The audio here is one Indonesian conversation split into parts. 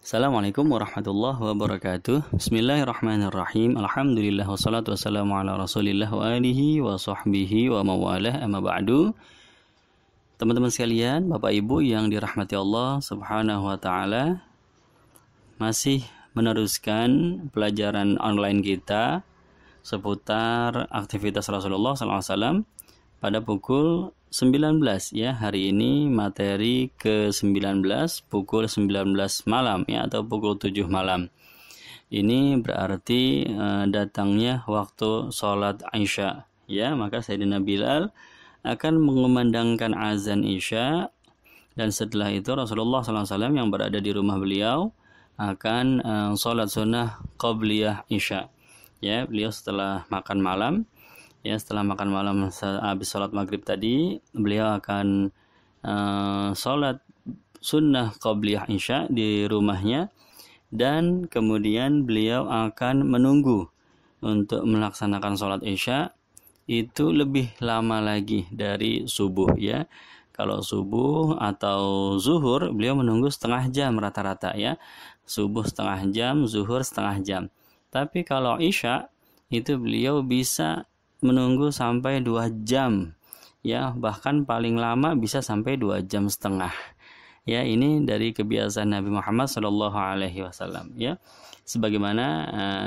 Assalamualaikum warahmatullahi wabarakatuh. Bismillahirrahmanirrahim. Alhamdulillah wassalatu wassalamu ala Rasulillah wa alihi wa sahbihi wa mawalah, amma ba'du. Teman-teman sekalian, Bapak Ibu yang dirahmati Allah Subhanahu wa taala, masih meneruskan pelajaran online kita seputar aktivitas Rasulullah SAW pada pukul 19 ya. Hari ini materi ke-19 pukul 19 malam ya, atau pukul 7 malam. Ini berarti datangnya waktu sholat Isya ya. Maka Sayyidina Bilal akan mengumandangkan azan Isya, dan setelah itu Rasulullah SAW yang berada di rumah beliau akan sholat sunnah qabliyah Isya ya. Beliau setelah makan malam ya, setelah makan malam habis sholat maghrib tadi, beliau akan sholat sunnah qabliyah Isya di rumahnya, dan kemudian beliau akan menunggu untuk melaksanakan sholat Isya itu lebih lama lagi dari subuh ya. Kalau subuh atau zuhur beliau menunggu setengah jam rata-rata ya. Subuh setengah jam, zuhur setengah jam. Tapi kalau Isya itu beliau bisa menunggu sampai 2 jam ya, bahkan paling lama bisa sampai 2 jam setengah ya. Ini dari kebiasaan Nabi Muhammad SAW ya. Sebagaimana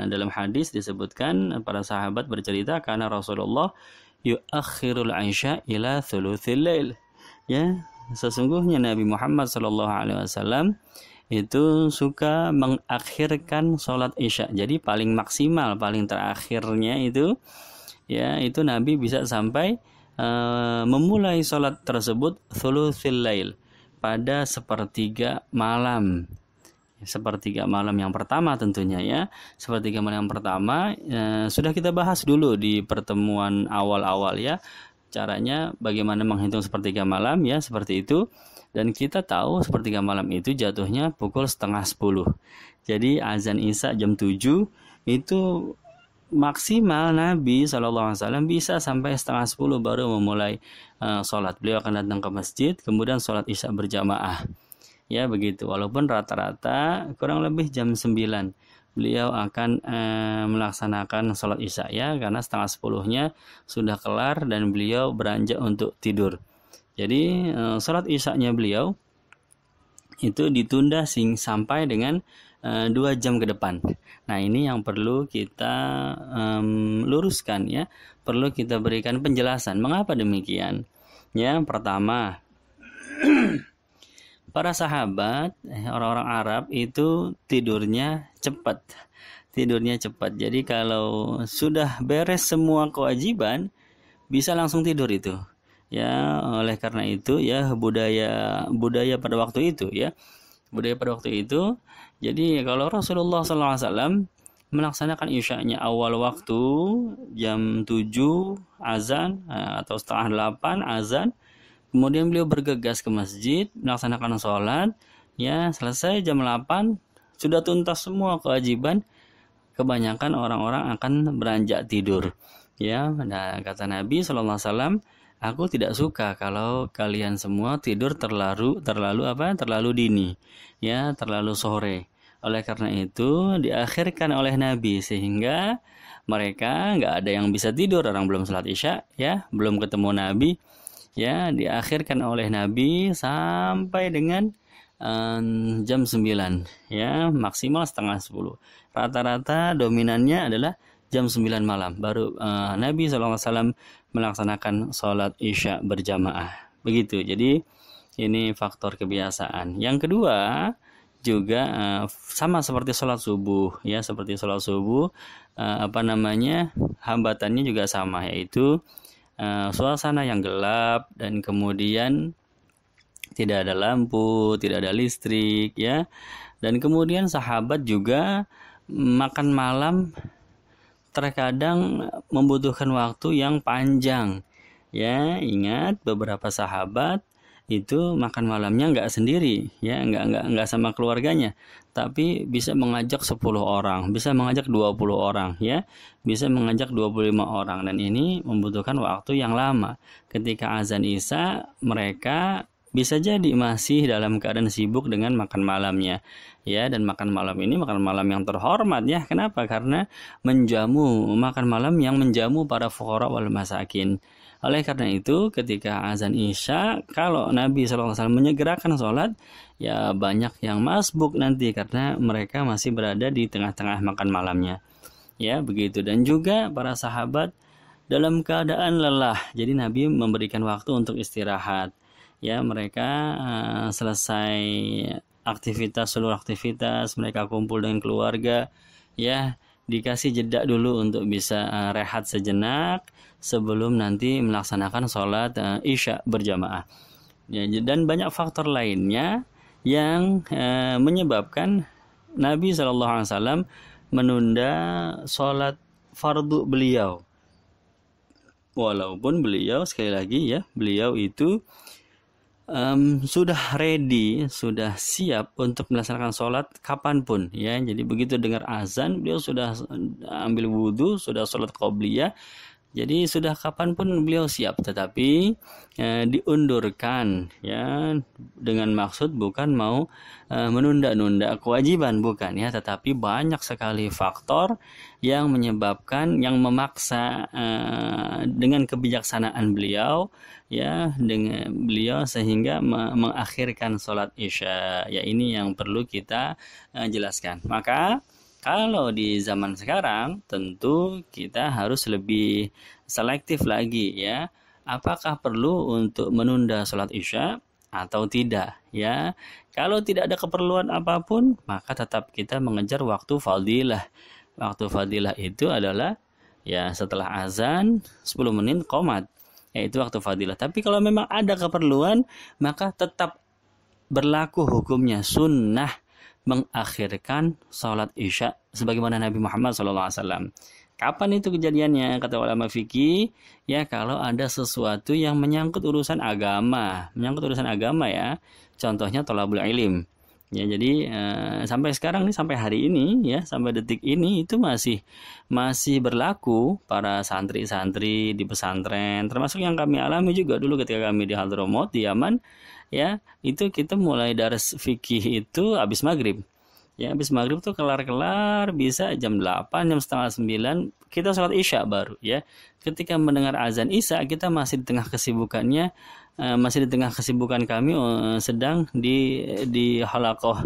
dalam hadis disebutkan, para sahabat bercerita karena Rasulullah yuakhirul Isya ila thuluthil lail ya. Sesungguhnya Nabi Muhammad SAW itu suka mengakhirkan sholat Isya. Jadi paling maksimal, paling terakhirnya itu ya, itu Nabi bisa sampai memulai sholat tersebut thuluthil lail, pada sepertiga malam. Sepertiga malam yang pertama tentunya ya. Sepertiga malam yang pertama sudah kita bahas dulu di pertemuan awal-awal ya. Caranya bagaimana menghitung sepertiga malam ya, seperti itu. Dan kita tahu sepertiga malam itu jatuhnya pukul 9:30. Jadi azan Isya jam 7 itu maksimal Nabi SAW bisa sampai 9:30 baru memulai sholat. Beliau akan datang ke masjid, kemudian sholat Isya berjamaah ya, begitu. Walaupun rata-rata kurang lebih jam 9 beliau akan melaksanakan sholat Isya ya, karena 9:30-nya sudah kelar dan beliau beranjak untuk tidur. Jadi sholat Isya-nya beliau itu ditunda sampai dengan 2 jam ke depan. Nah, ini yang perlu kita luruskan ya, perlu kita berikan penjelasan mengapa demikian. Ya, pertama, para sahabat orang-orang Arab itu tidurnya cepat. Jadi kalau sudah beres semua kewajiban bisa langsung tidur itu. Ya, oleh karena itu ya budaya pada waktu itu ya. Budaya pada waktu itu. Jadi kalau Rasulullah SAW melaksanakan Isya-nya awal waktu jam 7 azan atau setengah 8 azan, kemudian beliau bergegas ke masjid melaksanakan sholat ya, selesai jam 8 sudah tuntas semua kewajiban, kebanyakan orang-orang akan beranjak tidur ya. Nah, kata Nabi SAW, aku tidak suka kalau kalian semua tidur terlalu dini ya, terlalu sore. Oleh karena itu diakhirkan oleh Nabi sehingga mereka nggak ada yang bisa tidur, orang belum sholat Isya ya, belum ketemu Nabi ya, diakhirkan oleh Nabi sampai dengan jam 9 ya, maksimal 9:30. Rata-rata dominannya adalah jam 9 malam baru Nabi SAW melaksanakan sholat Isya berjamaah. Begitu. Jadi ini faktor kebiasaan. Yang kedua juga sama seperti sholat subuh ya, seperti sholat subuh hambatannya juga sama, yaitu suasana yang gelap dan kemudian tidak ada lampu, tidak ada listrik ya. Dan kemudian sahabat juga makan malam terkadang membutuhkan waktu yang panjang ya. Ingat, beberapa sahabat itu makan malamnya nggak sendiri ya, nggak sama keluarganya, tapi bisa mengajak 10 orang, bisa mengajak 20 orang ya, bisa mengajak 25 orang, dan ini membutuhkan waktu yang lama. Ketika azan Isya mereka bisa jadi masih dalam keadaan sibuk dengan makan malamnya, ya. Dan makan malam ini makan malam yang terhormat, ya. Kenapa? Karena makan malam yang menjamu para fuqara wal masakin. Oleh karena itu, ketika azan Isya, kalau Nabi SAW menyegerakan sholat, ya banyak yang masbuk nanti karena mereka masih berada di tengah-tengah makan malamnya. Ya, begitu. Dan juga para sahabat dalam keadaan lelah. Jadi Nabi memberikan waktu untuk istirahat. Ya, mereka selesai seluruh aktivitas, mereka kumpul dengan keluarga, ya, dikasih jeda dulu untuk bisa rehat sejenak sebelum nanti melaksanakan sholat Isya berjamaah. Ya, dan banyak faktor lainnya yang menyebabkan Nabi SAW menunda sholat fardu beliau. Walaupun beliau, sekali lagi ya, beliau itu sudah ready, sudah siap untuk melaksanakan sholat kapanpun, ya. Jadi begitu dengar azan, beliau sudah ambil wudhu, sudah sholat qobliyah. Jadi sudah kapanpun beliau siap, tetapi diundurkan, ya, dengan maksud bukan mau menunda-nunda kewajiban, bukan, ya, tetapi banyak sekali faktor yang menyebabkan, yang memaksa dengan kebijaksanaan beliau, ya, dengan beliau sehingga mengakhirkan sholat Isya. Ya, ini yang perlu kita jelaskan. Maka kalau di zaman sekarang tentu kita harus lebih selektif lagi, ya. Apakah perlu untuk menunda sholat Isya atau tidak, ya? Kalau tidak ada keperluan apapun, maka tetap kita mengejar waktu fadilah. Waktu fadilah itu adalah, ya, setelah azan 10 menit qomat, yaitu waktu fadilah. Tapi kalau memang ada keperluan, maka tetap berlaku hukumnya sunnah mengakhirkan sholat Isya sebagaimana Nabi Muhammad SAW. Kapan itu kejadiannya? Kata ulama fikih, ya, kalau ada sesuatu yang menyangkut urusan agama, ya. Contohnya thalabul ilm. Ya, jadi sampai sekarang nih, sampai hari ini, ya, sampai detik ini itu masih berlaku para santri-santri di pesantren, termasuk yang kami alami juga dulu ketika kami di Hadramaut di Yaman, ya. Itu kita mulai daras fikih itu habis maghrib. Ya, habis maghrib tuh kelar-kelar bisa jam 8, jam setengah 9 kita sholat Isya baru, ya. Ketika mendengar azan Isya, kita masih di tengah kesibukannya, masih di tengah kesibukan kami sedang di halaqah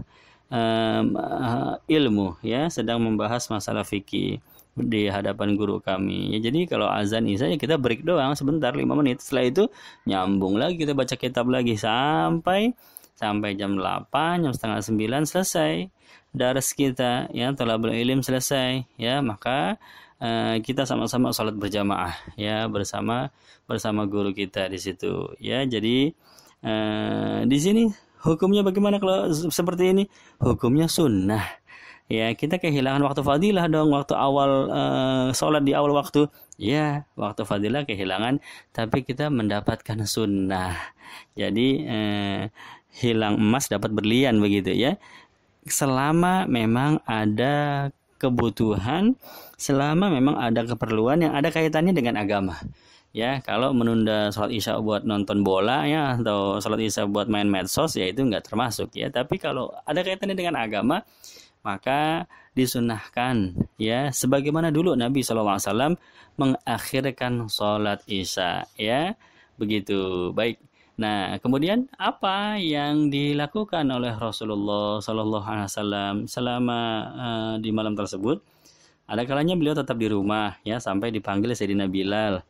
ilmu, ya, sedang membahas masalah fikih di hadapan guru kami. Ya, jadi kalau azan Isya, ya, kita break doang sebentar 5 menit. Setelah itu nyambung lagi, kita baca kitab lagi sampai jam 8, jam setengah 9 selesai daras kita, ya, thalabul ilm selesai, ya. Maka kita sama-sama sholat berjamaah, ya, bersama guru kita di situ, ya. Jadi di sini hukumnya bagaimana kalau seperti ini? Hukumnya sunnah, ya. Kita kehilangan waktu fadilah dong, waktu awal sholat di awal waktu, ya, waktu fadilah kehilangan, tapi kita mendapatkan sunnah. Jadi hilang emas dapat berlian, begitu, ya. Selama memang ada kebutuhan, selama memang ada keperluan yang ada kaitannya dengan agama, ya. Kalau menunda sholat Isya buat nonton bola, ya, atau sholat Isya buat main medsos, ya, itu nggak termasuk, ya. Tapi kalau ada kaitannya dengan agama, maka disunahkan, ya, sebagaimana dulu Nabi SAW mengakhirkan sholat Isya, ya, begitu. Baik. Nah, kemudian apa yang dilakukan oleh Rasulullah SAW selama di malam tersebut? Ada kalanya beliau tetap di rumah, ya, sampai dipanggil Sayyidina Bilal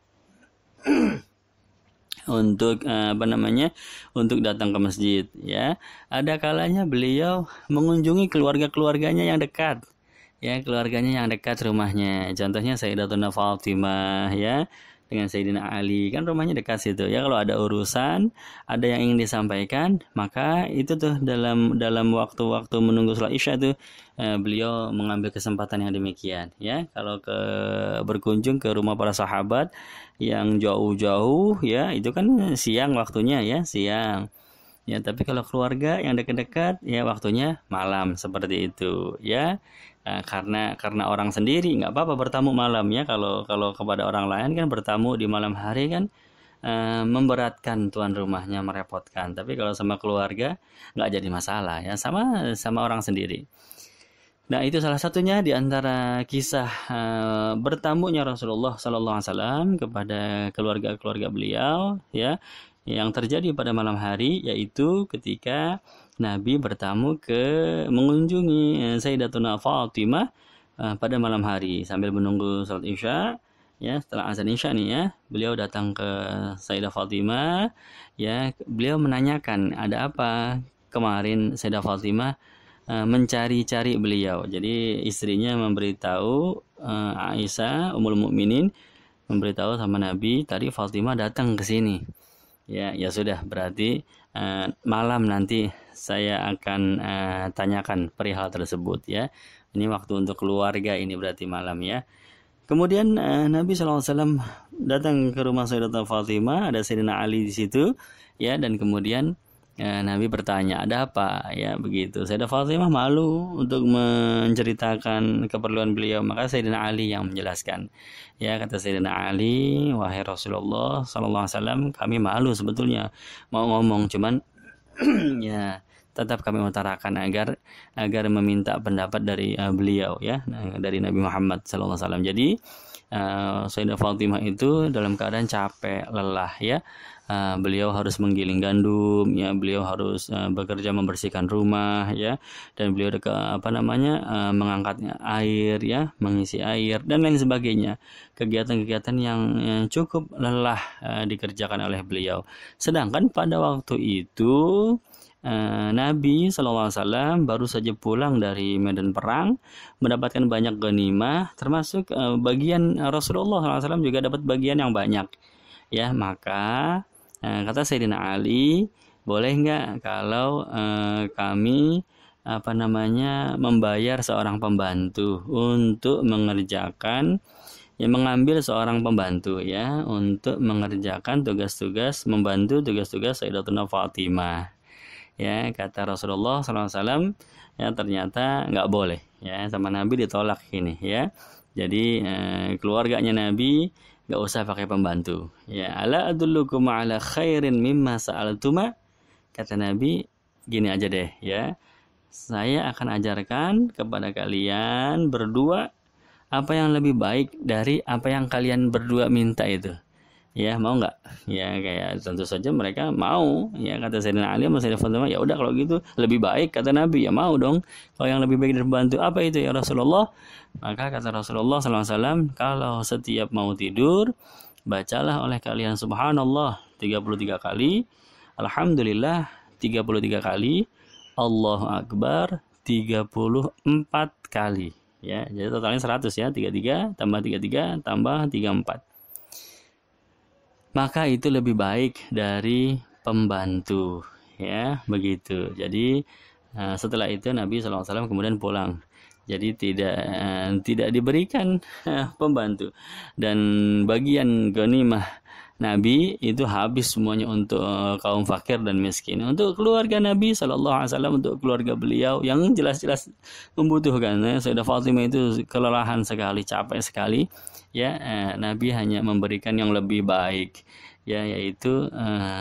untuk untuk datang ke masjid, ya. Ada kalanya beliau mengunjungi keluarganya yang dekat, ya, rumahnya. Contohnya Sayyidatuna Fatimah, ya, dengan Sayyidina Ali, kan rumahnya dekat situ, ya. Kalau ada urusan, ada yang ingin disampaikan, maka itu tuh dalam waktu-waktu menunggu sholat Isya tuh beliau mengambil kesempatan yang demikian, ya. Kalau berkunjung ke rumah para sahabat yang jauh-jauh, ya, itu kan siang waktunya, ya, siang, ya. Tapi kalau keluarga yang dekat-dekat, ya, waktunya malam, seperti itu, ya. Karena orang sendiri nggak apa-apa bertamu malam, ya. Kalau kepada orang lain kan bertamu di malam hari kan memberatkan tuan rumahnya, merepotkan. Tapi kalau sama keluarga nggak jadi masalah ya, sama orang sendiri. Nah, itu salah satunya di antara kisah bertamunya Rasulullah Sallallahu Alaihi Wasallam kepada keluarga-keluarga beliau, ya, yang terjadi pada malam hari, yaitu ketika Nabi mengunjungi Sayyidatuna Fatimah pada malam hari sambil menunggu salat Isya. Ya, setelah azan Isya nih ya, beliau datang ke Sayyidah Fatimah, ya, beliau menanyakan ada apa kemarin. Sayyidah Fatimah mencari-cari beliau. Jadi istrinya memberitahu, Aisyah Ummul Mukminin memberitahu sama Nabi, tadi Fatimah datang ke sini. Ya, ya sudah, berarti malam nanti saya akan tanyakan perihal tersebut ya. Ini waktu untuk keluarga, ini berarti malam ya. Kemudian Nabi SAW datang ke rumah Sayyidatuna Fatimah, ada Sayyidina Ali di situ ya, dan kemudian Nabi bertanya, ada apa ya, begitu. Sayyidah Fatimah malu untuk menceritakan keperluan beliau, maka Sayyidina Ali yang menjelaskan. Ya, kata Sayyidina Ali, wahai Rasulullah sallallahu alaihi wasallam, kami malu sebetulnya mau ngomong, cuman ya tetap kami utarakan agar meminta pendapat dari beliau ya, dari Nabi Muhammad sallallahu alaihi wasallam. Jadi Sayyidah Fatimah itu dalam keadaan capek, lelah ya. Beliau harus menggiling gandum ya, beliau harus bekerja membersihkan rumah ya, dan beliau mengangkat air ya, mengisi air dan lain sebagainya, kegiatan-kegiatan yang cukup lelah dikerjakan oleh beliau. Sedangkan pada waktu itu Nabi SAW baru saja pulang dari medan perang, mendapatkan banyak ghanimah, termasuk bagian Rasulullah SAW juga dapat bagian yang banyak ya. Maka kata Sayyidina Ali, boleh nggak kalau kami membayar seorang pembantu untuk mengerjakan, ya, mengambil seorang pembantu ya untuk mengerjakan tugas-tugas, membantu tugas-tugas Sayyidatuna Fatimah. Ya, kata Rasulullah SAW, ya, ternyata nggak boleh ya, sama Nabi ditolak ini ya. Jadi keluarganya Nabi nggak usah pakai pembantu ya. Ala adullukum ala khairin mimma sa'altuma, kata Nabi, gini aja deh ya, saya akan ajarkan kepada kalian berdua apa yang lebih baik dari apa yang kalian berdua minta itu. Ya, mau nggak? Ya, kayak tentu saja mereka mau. Ya, kata Sayyidina Ali sama Sayyidah Fatimah, ya udah kalau gitu lebih baik, kata Nabi, ya mau dong. Kalau yang lebih baik dari pembantu, apa itu ya Rasulullah? Maka kata Rasulullah SAW, kalau setiap mau tidur, bacalah oleh kalian subhanallah 33 kali, alhamdulillah 33 kali, Allahu Akbar 34 kali. Ya, jadi totalnya 100 ya, 33 tambah 33 tambah 34. Maka itu lebih baik dari pembantu ya, begitu. Jadi setelah itu Nabi SAW kemudian pulang. Jadi tidak diberikan pembantu, dan bagian ghanimah Nabi itu habis semuanya untuk kaum fakir dan miskin. Untuk keluarga Nabi SAW, untuk keluarga beliau yang jelas-jelas membutuhkan. Sayyidah Fatimah itu kelelahan sekali, capek sekali. Ya, Nabi hanya memberikan yang lebih baik. Ya, yaitu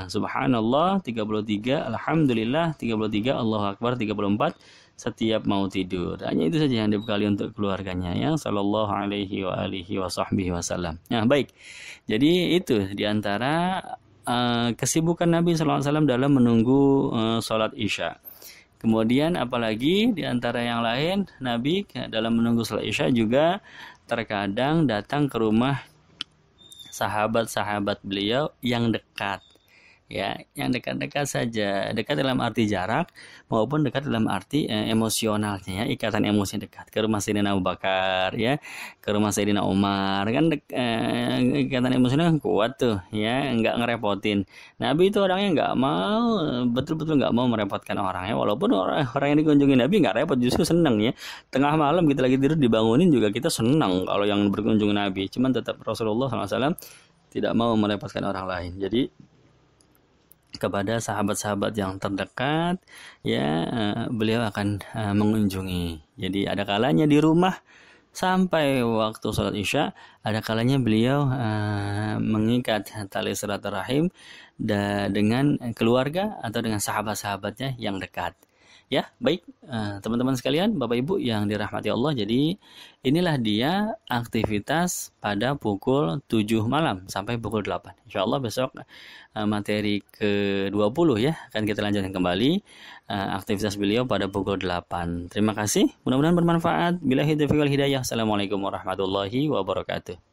subhanallah 33, alhamdulillah 33, Allahu Akbar 34 setiap mau tidur. Hanya itu saja yang dibekali untuk keluarganya ya, sallallahu alaihi wa alihi wasallam. Nah, baik. Jadi itu diantara kesibukan Nabi sallallahu alaihi wasallam dalam menunggu sholat Isya. Kemudian apalagi diantara yang lain, Nabi dalam menunggu sholat Isya juga terkadang datang ke rumah sahabat-sahabat beliau yang dekat. Ya, yang dekat-dekat saja, dekat dalam arti jarak maupun dekat dalam arti emosionalnya ya, ikatan emosi dekat. Ke rumah Sayyidina Abu Bakar ya, ke rumah Sayyidina Umar kan ikatan emosional kan kuat tuh ya, nggak ngerepotin. Nabi itu orangnya nggak mau, betul-betul nggak mau merepotkan orangnya, walaupun orang yang dikunjungi Nabi nggak repot, justru senang ya. Tengah malam kita lagi tidur dibangunin juga kita senang kalau yang berkunjung Nabi. Cuman tetap Rasulullah SAW tidak mau merepotkan orang lain. Jadi kepada sahabat-sahabat yang terdekat ya, beliau akan mengunjungi. Jadi ada kalanya di rumah sampai waktu sholat isya. Ada kalanya beliau mengikat tali silaturahim dengan keluarga atau dengan sahabat-sahabatnya yang dekat. Ya, baik teman-teman sekalian, Bapak Ibu yang dirahmati Allah. Jadi inilah dia aktivitas pada pukul 7 malam sampai pukul 8. Insya Allah besok materi ke-20 ya, akan kita lanjutkan kembali aktivitas beliau pada pukul 8. Terima kasih, mudah-mudahan bermanfaat. Billahi taufiq wal hidayah. Assalamualaikum warahmatullahi wabarakatuh.